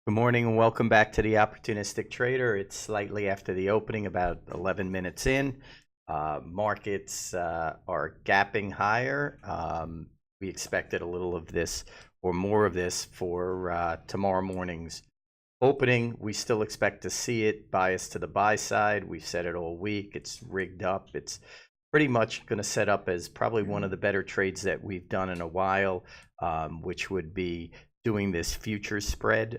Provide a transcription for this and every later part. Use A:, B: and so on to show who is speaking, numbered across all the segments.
A: Good morning and welcome back to the Opportunistic Trader. It's slightly after the opening, about 11 minutes in. Markets are gapping higher. We expected a little of this or more of this for tomorrow morning's opening. We still expect to see it biased to the buy side. We've said it all week. It's rigged up. It's pretty much going to set up as probably one of the better trades that we've done in a while, which would be doing this future spread,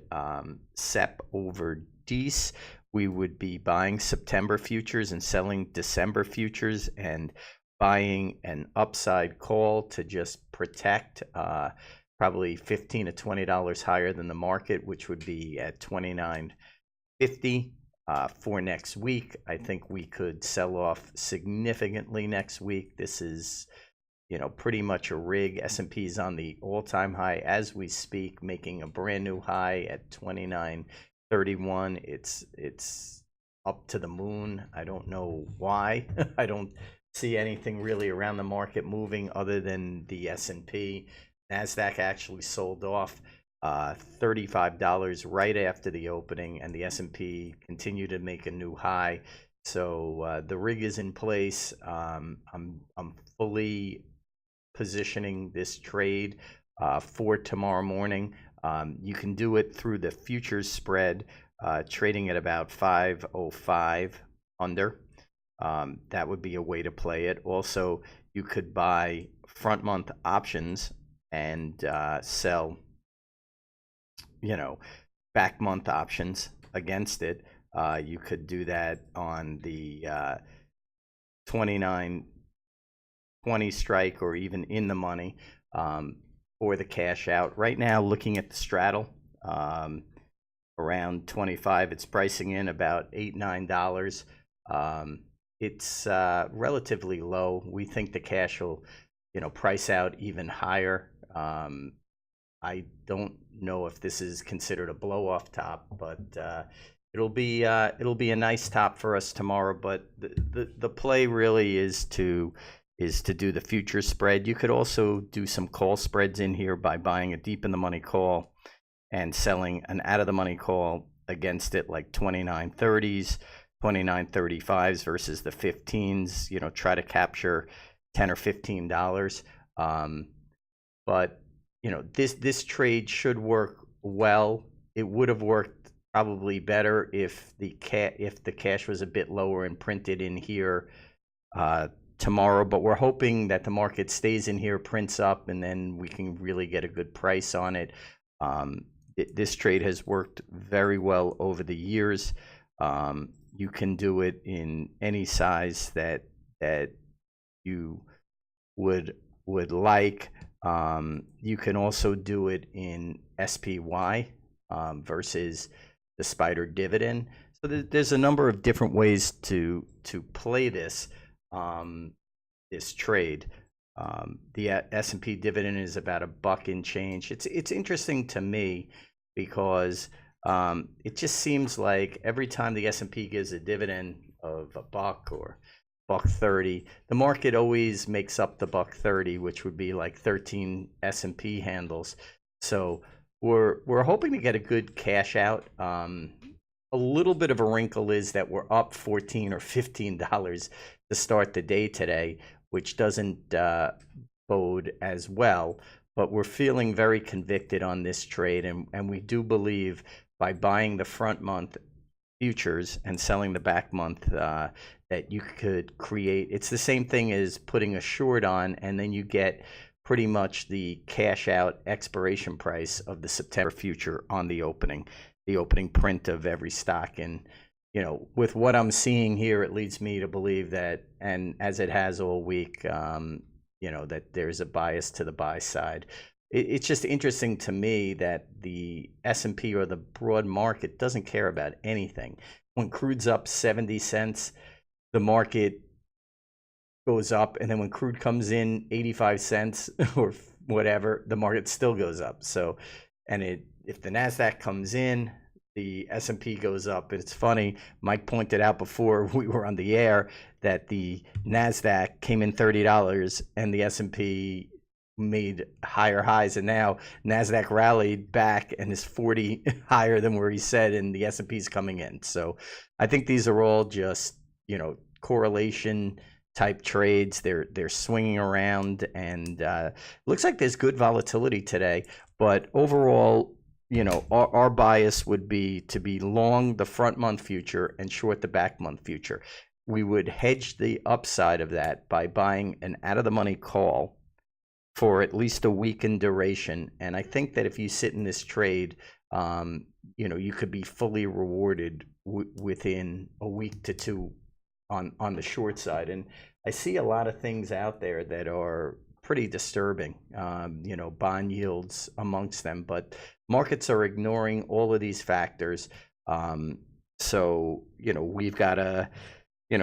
A: SEP over DECE. We would be buying September futures and selling December futures and buying an upside call to just protect probably $15 to $20 higher than the market, which would be at $29.50 for next week. I think we could sell off significantly next week. This is pretty much a rig. S&P is on the all-time high as we speak, making a brand new high at 29.31. It's up to the moon. I don't know why. I don't see anything really around the market moving other than the S&P. NASDAQ actually sold off $35 right after the opening, and the S&P continued to make a new high. So the rig is in place. I'm fully positioning this trade for tomorrow morning. You can do it through the futures spread, trading at about 505 under. That would be a way to play it. Also, you could buy front month options and sell back month options against it. You could do that on the 29.20 strike or even in the money for the cash out. Right now, looking at the straddle, around 25, it's pricing in about $8-9. It's relatively low. We think the cash will price out even higher. I don't know if this is considered a blow off top, but it'll be a nice top for us tomorrow. But the play really is to do the future spread. You could also do some call spreads in here by buying a deep in the money call and selling an out of the money call against it, like 29.30s, 29.35s versus the 15s. Try to capture $10 or $15. But this trade should work well. It would have worked probably better if the cash was a bit lower and printed in here tomorrow, but we're hoping that the market stays in here, prints up, and then we can really get a good price on it. This trade has worked very well over the years. You can do it in any size that you would like. You can also do it in SPY versus the spider dividend. So there's a number of different ways to play this trade. The S&P dividend is about $1 and change. It's interesting to me because it just seems like every time the S&P gives a dividend of $1 or $1.30, the market always makes up the $1.30, which would be like 13 S&P handles. So we're hoping to get a good cash out. A little bit of a wrinkle is that we're up $14 or $15 to start the day today, which doesn't bode as well. But we're feeling very convicted on this trade, and we do believe by buying the front month futures and selling the back month that you could create. It's the same thing as putting a short on, and then you get pretty much the cash out expiration price of the September future on the opening print of every stock. And with what I'm seeing here, it leads me to believe that, and as it has all week, that there's a bias to the buy side. It's just interesting to me that the S&P or the broad market doesn't care about anything. When crude's up 70 cents, the market goes up, and then when crude comes in 85 cents or whatever, the market still goes up. So, if the NASDAQ comes in, the S&P goes up. It's funny, Mike pointed out before we were on the air that the NASDAQ came in $30 and the S&P made higher highs, and now Nasdaq rallied back and is 40 higher than where he said, and the S&P's coming in. So I think these are all just, correlation type trades. They're swinging around, and looks like there's good volatility today. But overall, our bias would be to be long the front month future and short the back month future. We would hedge the upside of that by buying an out of the money call for at least a week in duration. And I think that if you sit in this trade, you could be fully rewarded within a week to two on the short side. And I see a lot of things out there that are pretty disturbing, bond yields amongst them, but markets are ignoring all of these factors. So, we've got to,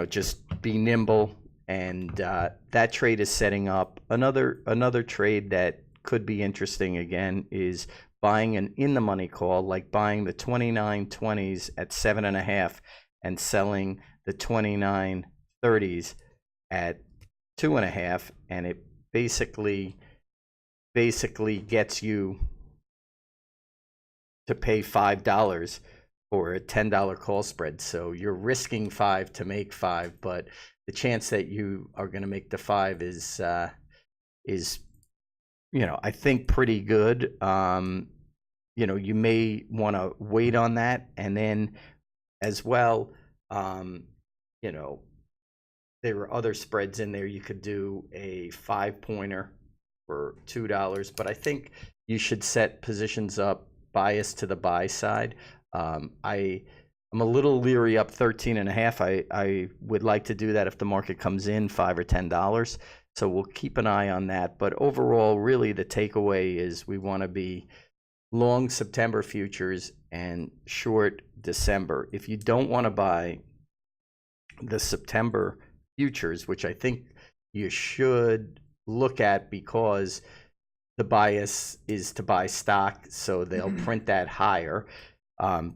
A: just be nimble. And that trade is setting up. Another trade that could be interesting again is buying an in the money call, like buying the 29.20s at 7.5 and selling the 29.30s at 2.5, and it basically gets you to pay $5 for a $10 call spread. So you're risking 5 to make 5, but the chance that you are going to make the 5 is I think pretty good. You may want to wait on that, and then as well, there are other spreads in there. You could do a 5-pointer for $2, but I think you should set positions up bias to the buy side. I'm a little leery up 13.5. I would like to do that if the market comes in $5 or $10. So we'll keep an eye on that. But overall, really the takeaway is we want to be long September futures and short December. If you don't want to buy the September futures, which I think you should look at because the bias is to buy stock, so they'll print that higher.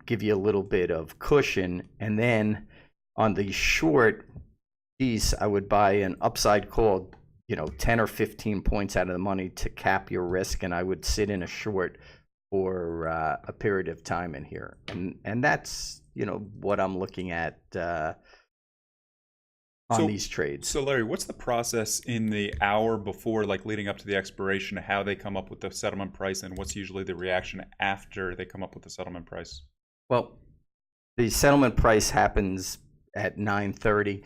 A: Give you a little bit of cushion, and then on the short piece, I would buy an upside call, 10 or 15 points out of the money to cap your risk, and I would sit in a short for a period of time in here, and that's what I'm looking at on these trades.
B: So Larry, what's the process in the hour before, like leading up to the expiration, how they come up with the settlement price, and what's usually the reaction after they come up with the settlement price?
A: Well, the settlement price happens at 9:30.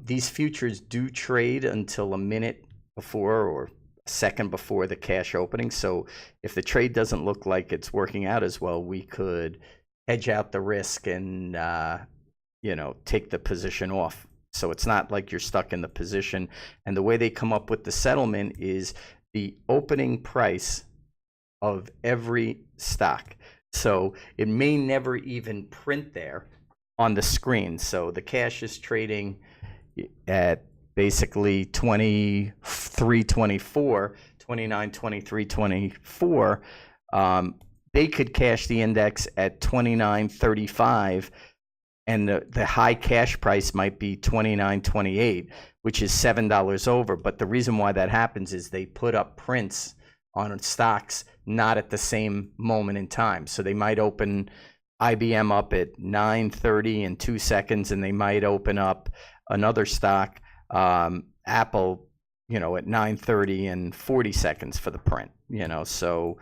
A: These futures do trade until a minute before or a second before the cash opening. So if the trade doesn't look like it's working out as well, we could hedge out the risk and take the position off. So it's not like you're stuck in the position. And the way they come up with the settlement is the opening price of every stock. So it may never even print there on the screen. So the cash is trading at basically 23.24, 29.23.24. They could cash the index at 29.35. And the high cash price might be $29.28, which is $7 over. But the reason why that happens is they put up prints on stocks not at the same moment in time. So they might open IBM up at 9:30 in 2 seconds, and they might open up another stock, Apple, at 9:30 in 40 seconds for the print. So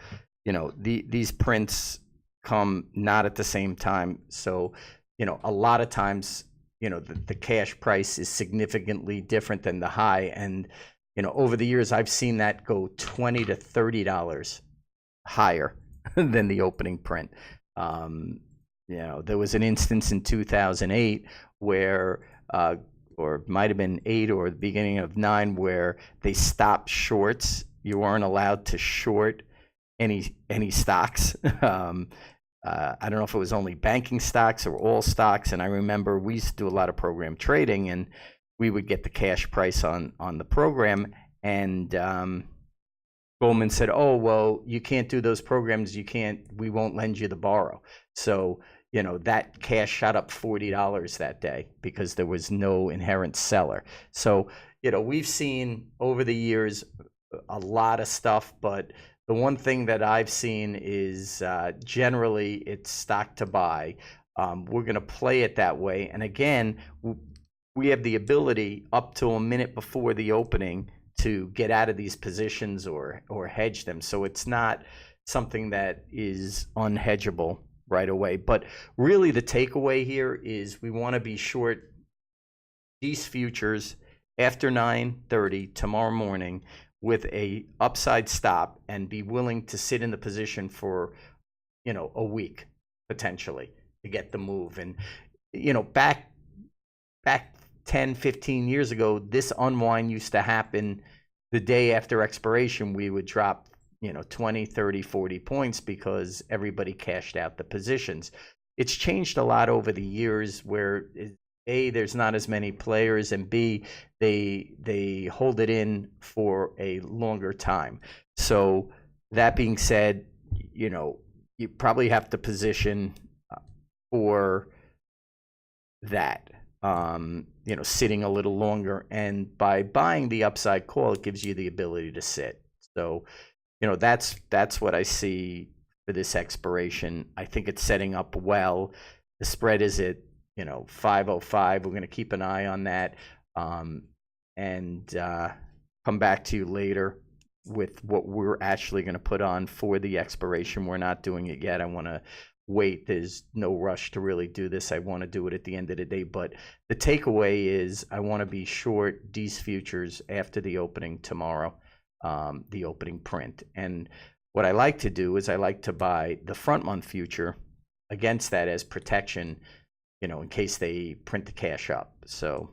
A: these prints come not at the same time. So a lot of times, the cash price is significantly different than the high. And, over the years, I've seen that go $20 to $30 higher than the opening print. There was an instance in 2008 where, or it might have been 8 or the beginning of 9, where they stopped shorts. You weren't allowed to short any stocks. I don't know if it was only banking stocks or all stocks. And I remember we used to do a lot of program trading, and we would get the cash price on the program. And Goldman said, "Oh, well, you can't do those programs. We won't lend you the borrow." So, that cash shot up $40 that day because there was no inherent seller. So, we've seen over the years a lot of stuff, but the one thing that I've seen is generally it's stock to buy. We're going to play it that way. And again, we have the ability up to a minute before the opening to get out of these positions or hedge them. So it's not something that is unhedgeable right away. But really the takeaway here is we want to be short these futures after 9:30 tomorrow morning with a upside stop and be willing to sit in the position for, a week potentially to get the move. And, back 10, 15 years ago, this unwind used to happen the day after expiration. We would drop, 20, 30, 40 points because everybody cashed out the positions. It's changed a lot over the years where A, there's not as many players, and B, they hold it in for a longer time. So that being said, you probably have to position for that, sitting a little longer. And by buying the upside call, it gives you the ability to sit. So, that's what I see for this expiration. I think it's setting up well. The spread is at 505. We're going to keep an eye on that, and come back to you later with what we're actually going to put on for the expiration. We're not doing it yet. I want to wait. There's no rush to really do this. I want to do it at the end of the day. But the takeaway is I want to be short these futures after the opening tomorrow, the opening print. And what I like to do is I like to buy the front month future against that as protection, in case they print the cash up. So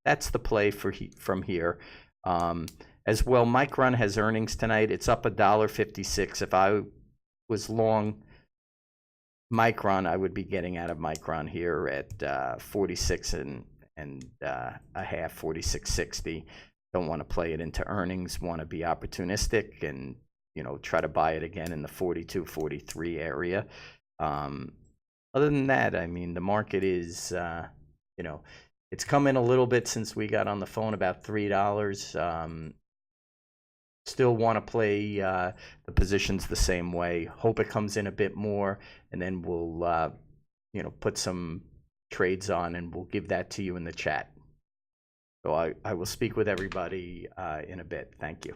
A: that's the play from here. As well, Micron has earnings tonight. It's up $1.56. If I was long Micron, I would be getting out of Micron here at 46 and a half, 46.60. Don't want to play it into earnings. Want to be opportunistic and try to buy it again in the 42, 43 area. Other than that, I mean, the market is, it's come in a little bit since we got on the phone, about $3. Still want to play the positions the same way. Hope it comes in a bit more, and then we'll, put some trades on, and we'll give that to you in the chat. So I will speak with everybody in a bit. Thank you.